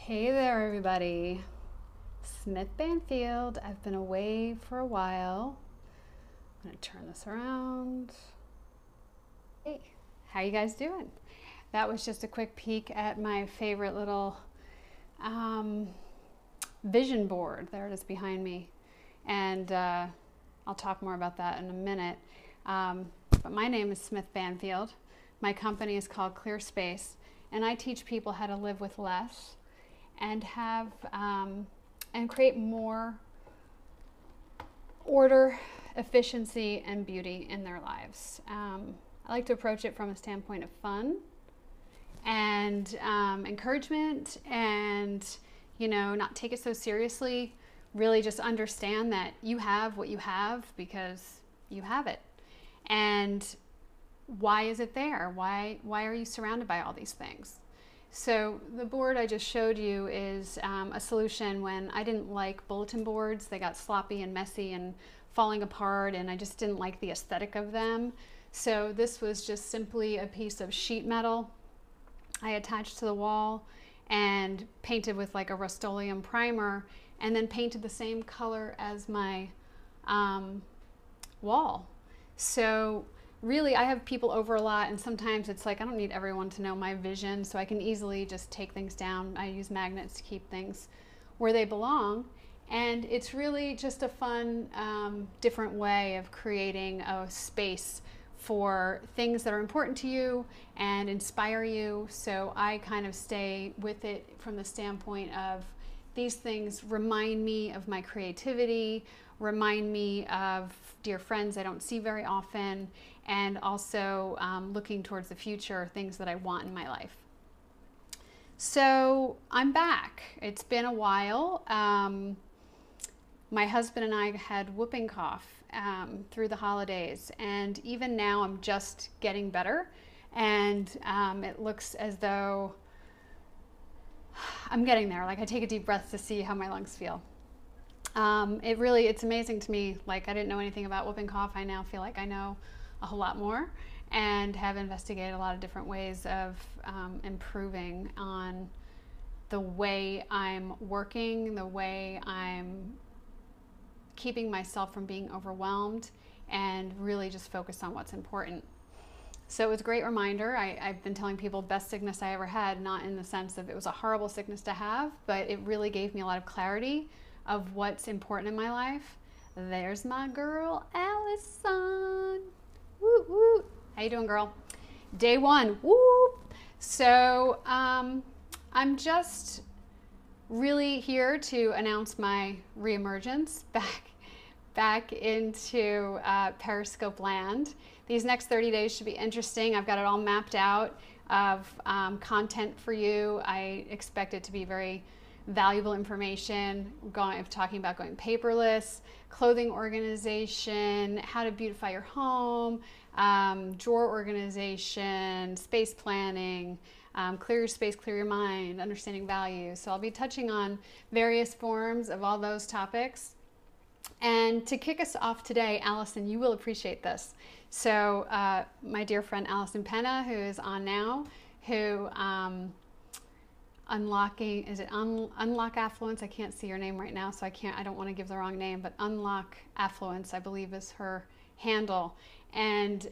Hey there, everybody. Smith Banfield. I've been away for a while. I'm going to turn this around. Hey, how you guys doing? That was just a quick peek at my favorite little vision board. There it is behind me. And I'll talk more about that in a minute. But my name is Smith Banfield. My company is called Clear Space, and I teach people how to live with less and have and create more order, efficiency, and beauty in their lives. I like to approach it from a standpoint of fun and encouragement, and not take it so seriously. Really, just understand that you have what you have because you have it, and why is it there? Why are you surrounded by all these things? So the board I just showed you is a solution when I didn't like bulletin boards. They got sloppy and messy and falling apart, and I just didn't like the aesthetic of them. So this was just simply a piece of sheet metal I attached to the wall and painted with like a Rust-Oleum primer, and then painted the same color as my wall. So really, I have people over a lot, and sometimes it's like I don't need everyone to know my vision, so I can easily just take things down. I use magnets to keep things where they belong, and it's really just a fun, different way of creating a space for things that are important to you and inspire you. So I kind of stay with it from the standpoint of these things remind me of my creativity, remind me of dear friends I don't see very often, and also looking towards the future, things that I want in my life. So I'm back. It's been a while. My husband and I had whooping cough through the holidays, and even now I'm just getting better, and it looks as though I'm getting there. Like, I take a deep breath to see how my lungs feel. It's amazing to me. Like, I didn't know anything about whooping cough. I now feel like I know a whole lot more, and have investigated a lot of different ways of improving on the way I'm working, the way I'm keeping myself from being overwhelmed, and really just focus on what's important. So it was a great reminder. I've been telling people best sickness I ever had, not in the sense of it was a horrible sickness to have, but it really gave me a lot of clarity of what's important in my life. There's my girl, Allison. Woo woo. How you doing, girl? Day one. Woo. So I'm just really here to announce my reemergence back into Periscope land. These next 30 days should be interesting. I've got it all mapped out of content for you. I expect it to be very valuable information, talking about going paperless, clothing organization, how to beautify your home, drawer organization, space planning, clear your space, clear your mind, understanding values. So I'll be touching on various forms of all those topics. And to kick us off today, Allison, you will appreciate this. So my dear friend Allison Penna, who is on now, who Unlock Affluence? I can't see your name right now, so I don't want to give the wrong name, but Unlock Affluence, I believe, is her handle. And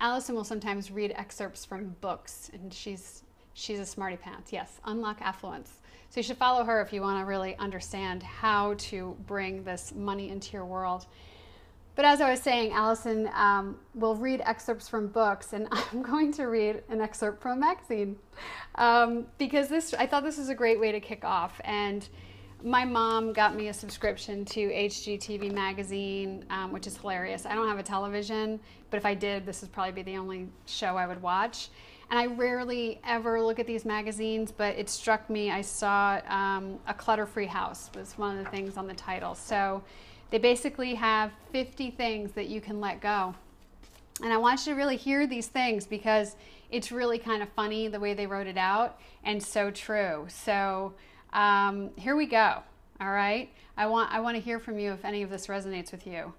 Allison will sometimes read excerpts from books, and she's a smarty pants. Yes, Unlock Affluence. So you should follow her if you want to really understand how to bring this money into your world. But as I was saying, Allison will read excerpts from books, and I'm going to read an excerpt from a magazine because I thought this was a great way to kick off. And my mom got me a subscription to HGTV magazine, which is hilarious. I don't have a television, but if I did, this would probably be the only show I would watch. And I rarely ever look at these magazines, but it struck me. I saw A Clutter-Free House was one of the things on the title. So they basically have 50 things that you can let go. And I want you to really hear these things because it's really kind of funny the way they wrote it out, and so true. So here we go. All right. I want to hear from you if any of this resonates with you.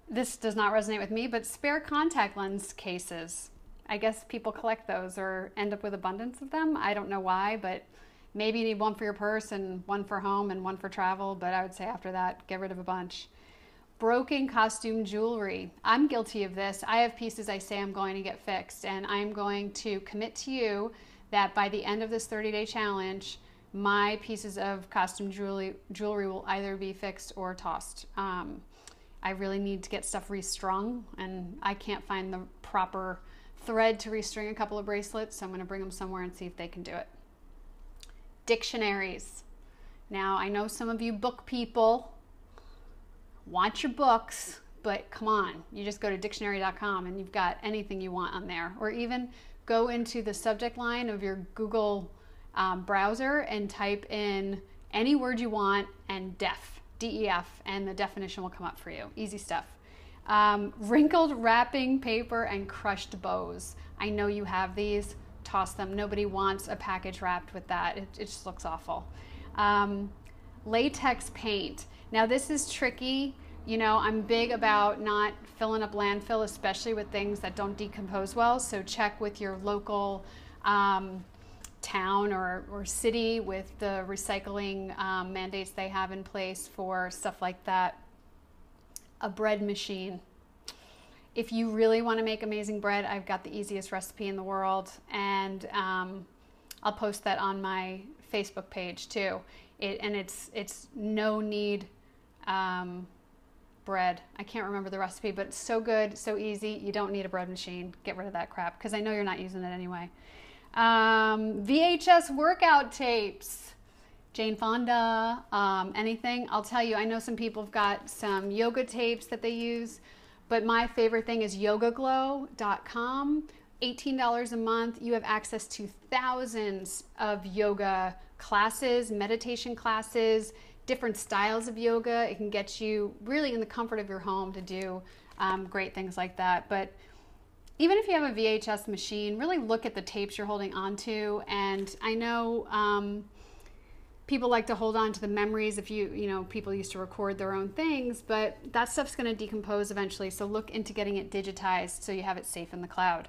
This does not resonate with me, but spare contact lens cases. I guess people collect those or end up with abundance of them. I don't know why, but Maybe you need one for your purse and one for home and one for travel, but I would say after that, get rid of a bunch. Broken costume jewelry. I'm guilty of this. I have pieces I say I'm going to get fixed, and I'm going to commit to you that by the end of this 30-day challenge, my pieces of costume jewelry will either be fixed or tossed. I really need to get stuff restrung, and I can't find the proper thread to restring a couple of bracelets, so I'm going to bring them somewhere and see if they can do it. Dictionaries. Now, I know some of you book people want your books, but come on, you just go to dictionary.com and you've got anything you want on there. Or even go into the subject line of your Google browser and type in any word you want and DEF, D-E-F, and the definition will come up for you. Easy stuff. Wrinkled wrapping paper and crushed bows. I know you have these. Toss them. Nobody wants a package wrapped with that. It just looks awful. Latex paint. Now this is tricky. You know, I'm big about not filling up landfill, especially with things that don't decompose well. So check with your local town or city with the recycling mandates they have in place for stuff like that. A bread machine. If you really want to make amazing bread, I've got the easiest recipe in the world, and I'll post that on my Facebook page too. It's no knead bread. I can't remember the recipe, but it's so good, so easy. You don't need a bread machine. Get rid of that crap, because I know you're not using it anyway. VHS workout tapes. Jane Fonda, anything. I'll tell you, I know some people have got some yoga tapes that they use, but my favorite thing is yogaglow.com. $18 a month. You have access to thousands of yoga classes, meditation classes, different styles of yoga. It can get you really in the comfort of your home to do great things like that. But even if you have a VHS machine, really look at the tapes you're holding onto. And I know people like to hold on to the memories. If you know, people used to record their own things, but that stuff's going to decompose eventually. So look into getting it digitized so you have it safe in the cloud.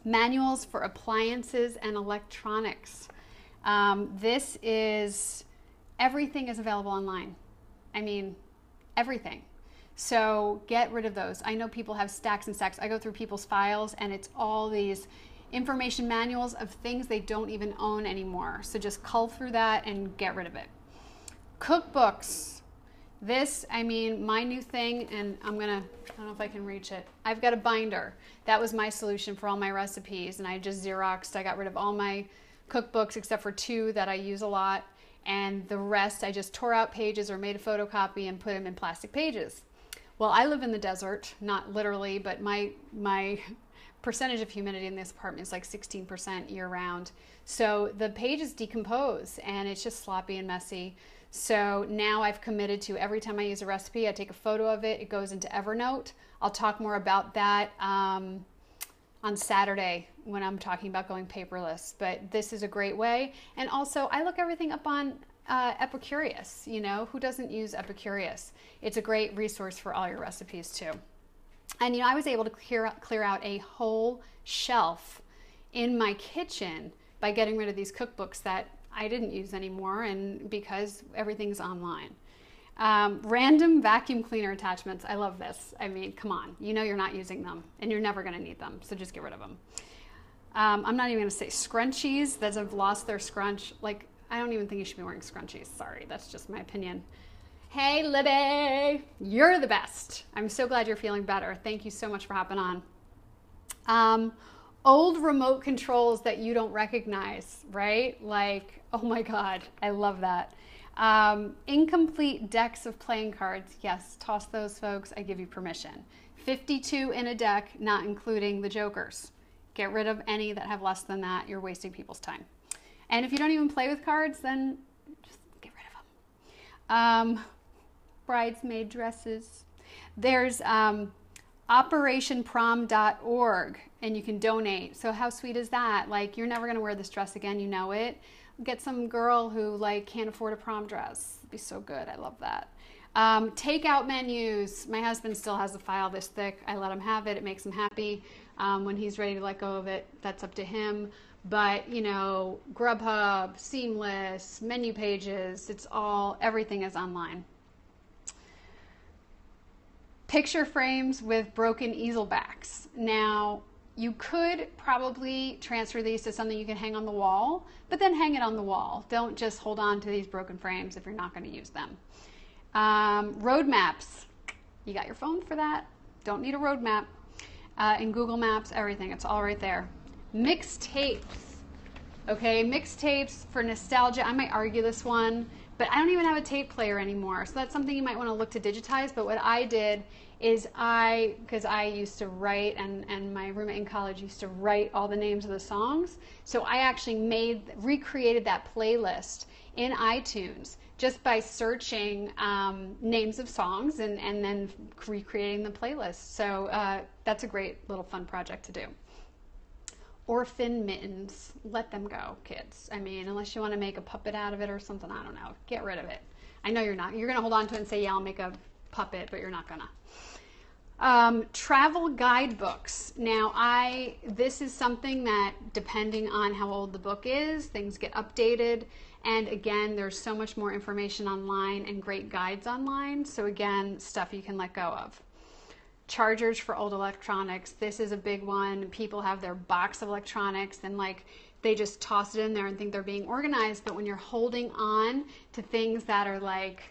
Manuals for appliances and electronics. Everything is available online. I mean, everything. So get rid of those. I know people have stacks and stacks. I go through people's files and it's all these information manuals of things they don't even own anymore. So just cull through that and get rid of it. Cookbooks. This, I mean, my new thing, and I don't know if I can reach it. I've got a binder. That was my solution for all my recipes, and I just Xeroxed. I got rid of all my cookbooks except for 2 that I use a lot, and the rest I just tore out pages or made a photocopy and put them in plastic pages. Well, I live in the desert, not literally, but my percentage of humidity in this apartment is like 16% year round. So the pages decompose and it's just sloppy and messy. So now I've committed to every time I use a recipe, I take a photo of it. It goes into Evernote. I'll talk more about that on Saturday when I'm talking about going paperless. But this is a great way. And also I look everything up on Epicurious. You know, who doesn't use Epicurious? It's a great resource for all your recipes too. And you know, I was able to clear out a whole shelf in my kitchen by getting rid of these cookbooks that I didn't use anymore, and because everything's online. Random vacuum cleaner attachments. I love this. I mean, come on. You know you're not using them, and you're never going to need them, so just get rid of them. I'm not even going to say scrunchies that have lost their scrunch. Like, I don't even think you should be wearing scrunchies. Sorry, that's just my opinion. Hey, Libby, you're the best. I'm so glad you're feeling better. Thank you so much for hopping on. Old remote controls that you don't recognize, right? Like, oh my God, I love that. Incomplete decks of playing cards. Yes, toss those, folks. I give you permission. 52 in a deck, not including the jokers. Get rid of any that have less than that. You're wasting people's time. And if you don't even play with cards, then just get rid of them. Bridesmaid dresses. There's operationprom.org, and you can donate. So how sweet is that? Like, you're never going to wear this dress again. You know it. Get some girl who like can't afford a prom dress. It'd be so good. I love that. Takeout menus. My husband still has a file this thick. I let him have it. It makes him happy. When he's ready to let go of it, that's up to him. But, you know, Grubhub, Seamless, menu pages, everything is online. Picture frames with broken easel backs. Now, you could probably transfer these to something you can hang on the wall, but then hang it on the wall. Don't just hold on to these broken frames if you're not going to use them. Road maps. You got your phone for that. Don't need a road map. In Google Maps, everything. It's all right there. Mixtapes. Okay, mixtapes for nostalgia. I might argue this one, but I don't even have a tape player anymore. So that's something you might want to look to digitize. But what I did is because I used to write, and my roommate in college used to write all the names of the songs. So I actually recreated that playlist in iTunes just by searching names of songs and then recreating the playlist. So that's a great little fun project to do. Orphan mittens. Let them go, kids. I mean, unless you want to make a puppet out of it or something, I don't know. Get rid of it. I know you're not. You're going to hold on to it and say, yeah, I'll make a puppet, but you're not going to. Travel guidebooks. Now, this is something that, depending on how old the book is, things get updated. And again, there's so much more information online and great guides online. So again, stuff you can let go of. Chargers for old electronics. This is a big one. People have their box of electronics and they just toss it in there and think they're being organized. But when you're holding on to things that are like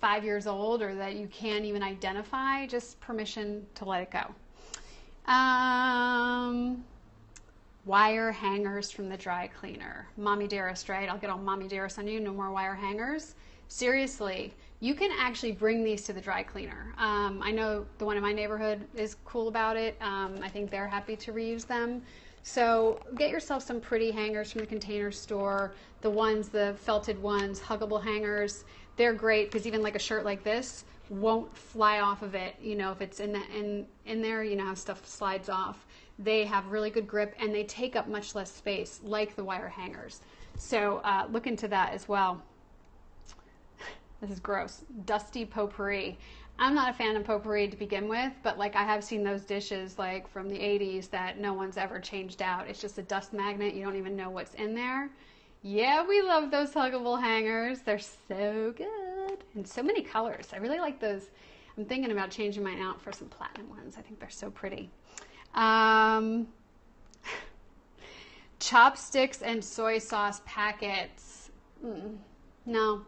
5 years old or that you can't even identify, just permission to let it go. Wire hangers from the dry cleaner. Mommy Dearest, right? I'll get all Mommy Dearest on you. No more wire hangers. Seriously, you can actually bring these to the dry cleaner. I know the one in my neighborhood is cool about it. I think they're happy to reuse them. So get yourself some pretty hangers from the Container Store. The felted ones, huggable hangers. They're great because even like a shirt like this won't fly off of it. You know, if it's in there, you know how stuff slides off. They have really good grip and they take up much less space, like the wire hangers. So look into that as well. This is gross. Dusty potpourri. I'm not a fan of potpourri to begin with, but I have seen those dishes from the 80s that no one's ever changed out. It's just a dust magnet. You don't even know what's in there. Yeah, we love those huggable hangers. They're so good. And so many colors. I really like those. I'm thinking about changing mine out for some platinum ones. I think they're so pretty. Chopsticks and soy sauce packets. No.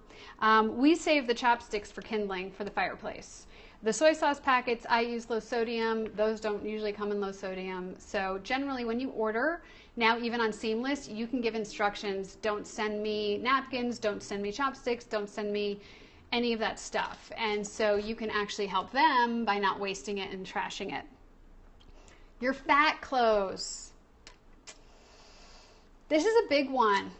We save the chopsticks for kindling for the fireplace. The soy sauce packets, I use low sodium. Those don't usually come in low sodium. So generally when you order, now even on Seamless, you can give instructions. Don't send me napkins, don't send me chopsticks, don't send me any of that stuff. And so you can actually help them by not wasting it and trashing it. Your fat clothes. This is a big one.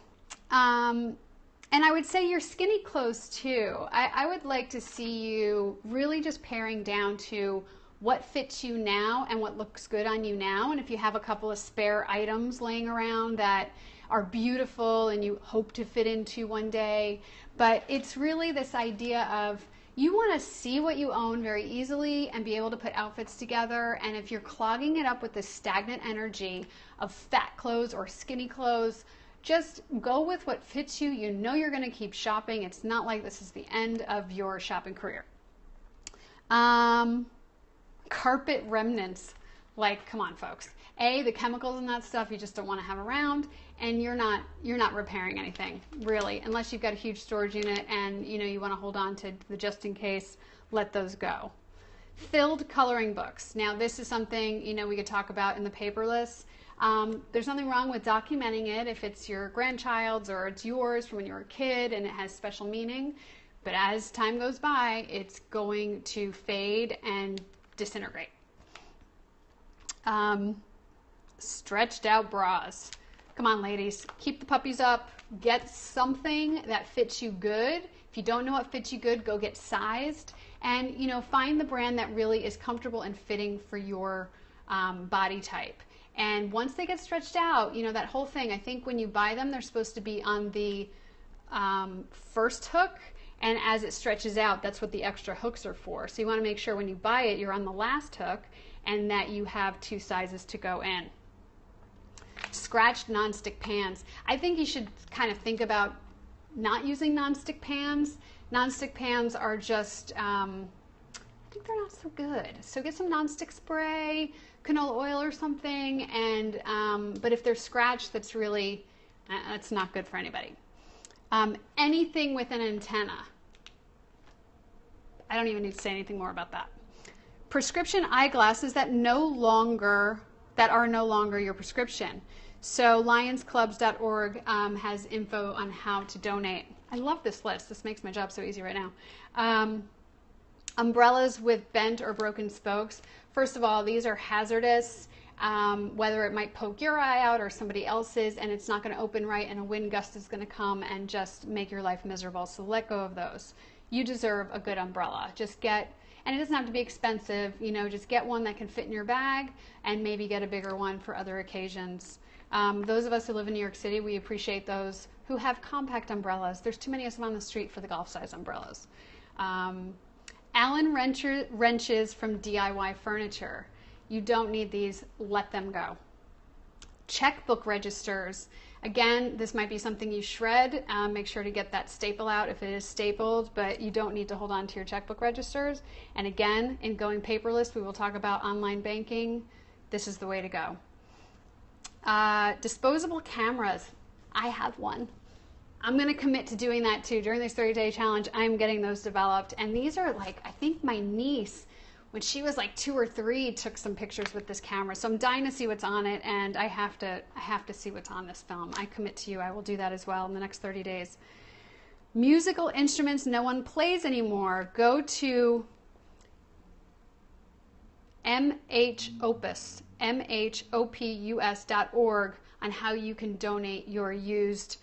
And I would say your skinny clothes too. I would like to see you really just paring down to what fits you now and what looks good on you now. And if you have a couple of spare items laying around that are beautiful and you hope to fit into one day. But it's really this idea of you want to see what you own very easily and be able to put outfits together. And if you're clogging it up with this stagnant energy of fat clothes or skinny clothes, just go with what fits you. You know you're going to keep shopping. It's not like this is the end of your shopping career. Carpet remnants. Come on, folks. The chemicals and that stuff you just don't want to have around, and you're not repairing anything, really, unless you've got a huge storage unit and you want to hold on to the just in case. Let those go. Filled coloring books. Now, this is something we could talk about in the paperless. There's nothing wrong with documenting it if it's your grandchild's or it's yours from when you were a kid and it has special meaning. But as time goes by, it's going to fade and disintegrate. Stretched out bras. Come on, ladies. Keep the puppies up. Get something that fits you good. If you don't know what fits you good, go get sized. And, find the brand that really is comfortable and fitting for your body type. And once they get stretched out, that whole thing, I think when you buy them, they're supposed to be on the first hook. And as it stretches out, that's what the extra hooks are for. So you want to make sure when you buy it, you're on the last hook and that you have 2 sizes to go in. Scratched nonstick pans. I think you should kind of think about not using nonstick pans. Nonstick pans are just, I think they're not so good. So get some nonstick spray, canola oil or something, and but if they're scratched, that's really, that's not good for anybody. Anything with an antenna. I don't even need to say anything more about that. Prescription eyeglasses that are no longer your prescription. So lionsclubs.org has info on how to donate. I love this list. This makes my job so easy right now. Umbrellas with bent or broken spokes. First of all, these are hazardous, whether it might poke your eye out or somebody else's, and it's not going to open right, and a wind gust is going to come and just make your life miserable. So let go of those. You deserve a good umbrella. Just get, and it doesn't have to be expensive, you know, just get one that can fit in your bag and maybe get a bigger one for other occasions. Those of us who live in New York City, we appreciate those who have compact umbrellas. There's too many of them on the street for the golf-size umbrellas. Allen wrenches from DIY Furniture. You don't need these, let them go. Checkbook registers. Again, this might be something you shred. Make sure to get that staple out if it is stapled, but you don't need to hold on to your checkbook registers. And again, in going paperless, we will talk about online banking. This is the way to go. Disposable cameras. I have one. I'm going to commit to doing that too. During this 30-day challenge, I'm getting those developed. And these are like, I think my niece, when she was like 2 or 3, took some pictures with this camera. So I'm dying to see what's on it, and I have to see what's on this film. I commit to you, I will do that as well in the next 30 days. Musical instruments no one plays anymore. Go to MHOPUS, MHOPUS.org on how you can donate your used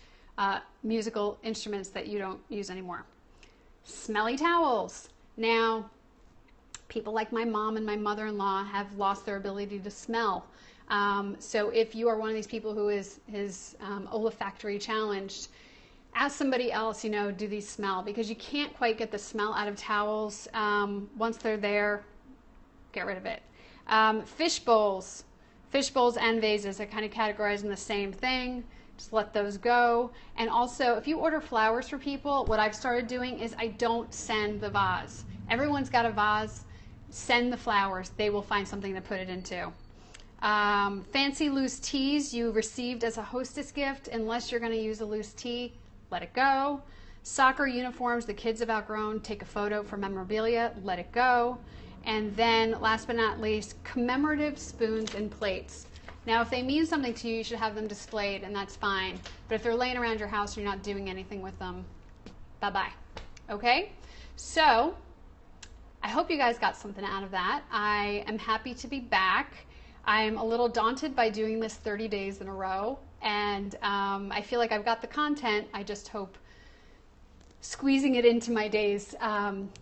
musical instruments that you don't use anymore. Smelly towels. Now, people like my mom and my mother-in-law have lost their ability to smell. So if you are one of these people who is olfactory challenged, ask somebody else, you know, do these smell? Because you can't quite get the smell out of towels. Once they're there, get rid of it. Fish bowls and vases are kind of categorized in the same thing. Just let those go. And also, if you order flowers for people, what I've started doing is I don't send the vase. Everyone's got a vase. Send the flowers. They will find something to put it into. Fancy loose teas you received as a hostess gift. Unless you're going to use a loose tea, let it go. Soccer uniforms the kids have outgrown. Take a photo for memorabilia. Let it go. And then, last but not least, commemorative spoons and plates. Now, if they mean something to you, you should have them displayed, and that's fine. But if they're laying around your house and you're not doing anything with them, bye-bye. Okay? So, I hope you guys got something out of that. I am happy to be back. I'm a little daunted by doing this 30 days in a row, and I feel like I've got the content. I just hope squeezing it into my days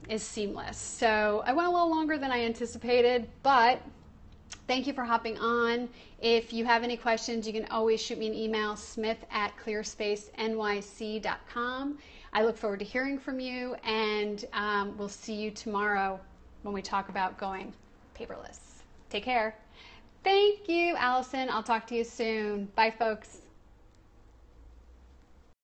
is seamless. So I went a little longer than I anticipated, but thank you for hopping on. If you have any questions, you can always shoot me an email, smith@clearspacenyc.com. I look forward to hearing from you, and we'll see you tomorrow when we talk about going paperless. Take care. Thank you, Allison. I'll talk to you soon. Bye, folks.